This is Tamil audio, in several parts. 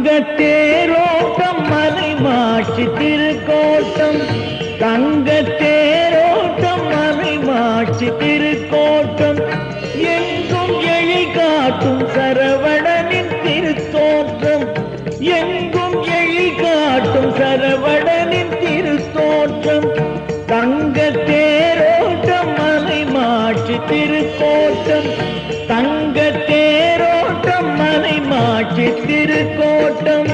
தங்கத்தேரோட்டம் மலை மாட்சி திருக்கோட்டம், தங்கத்தேரோட்டம் மலை மாட்சி திருக்கோட்டம், எங்கும் எழில் காட்டும் சரவணனின் திருத்தோற்றம், எங்கும் எழில் காட்டும் சரவணனின் திருத்தோற்றம், தங்கத்தேரோட்டம் மலை மாட்சி திருக்கோட்டம், தங்கத்தேரோட்டம் மலை மாட்சி திருக்கோட்டம்.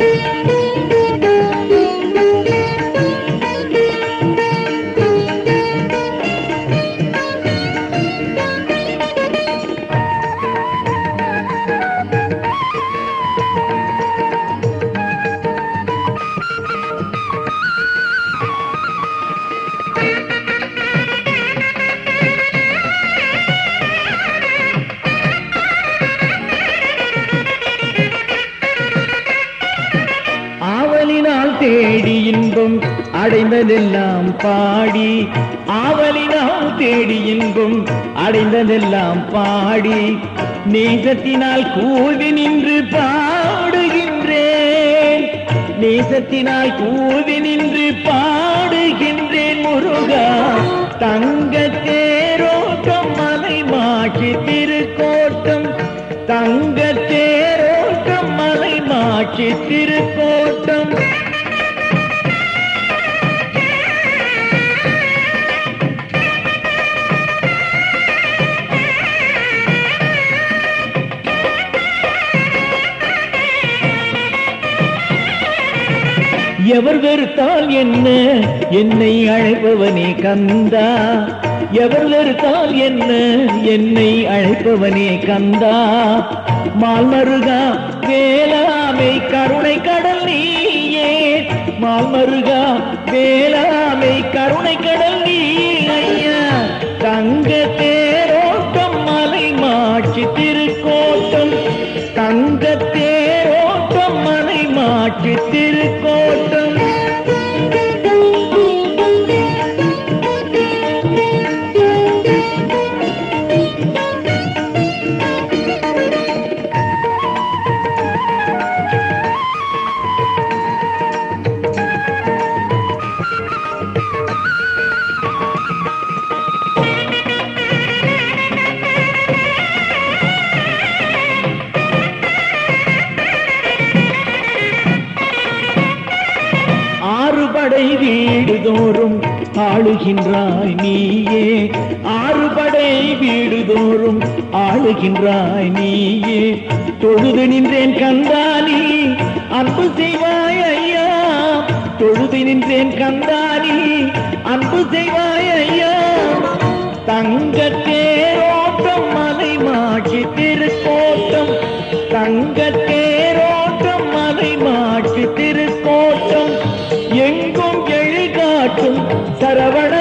ஆவலினால் தேடி இன்பம் அடைந்ததெல்லாம் பாடி, ஆவலினால் தேடி இன்பம் அடைந்ததெல்லாம் பாடி, நேசத்தினால் கூவி நின்று பாடுகின்றேன், நேசத்தினால் கூவி நின்று பாடுகின்றேன் முருகா. தங்கத்தேரோட்டம் மலை மாட்சி திருக்கோட்டம், தங்கத்தேரோட்டம் மலை மாட்சி திருக்கோட்டம். எவர் வெறுத்தால் என்ன என்னை அழைப்பவனே கந்தா, எவர் வெறுத்தால் என்ன என்னை அழைப்பவனே கந்தா. மால்மருகா வேளாமை கருணை கடல் நீயே, மால்மருகா வேளாமை கருணை கடல் நீ ஐயா. தங்கத்தேரோட்டம் மலை மாட்சி திருக்கோட்டம், தங்கத்தேரோட்டம் மலை மாட்சி திருக்கோட்டம். ஆறுபடை வீடுதோறும் ஆளுகின்றாய் நீயே, ஆறுபடை வீடுதோறும் ஆளுகின்றாய் நீயே. தொழுது நின்றேன் கந்தானி அன்பு செய்வாய் ஐயா, தொழுது நின்றேன் கந்தானி அன்பு செய்வாய் ஐயா. தங்கத்தேரோட்டம் மலை மாட்சி திருக்கோட்டம், தங்கத்தேரோட்டம் மலை மாட்சி திருக்கோட்டம், எங்கும் எழில் காட்டும் சரவண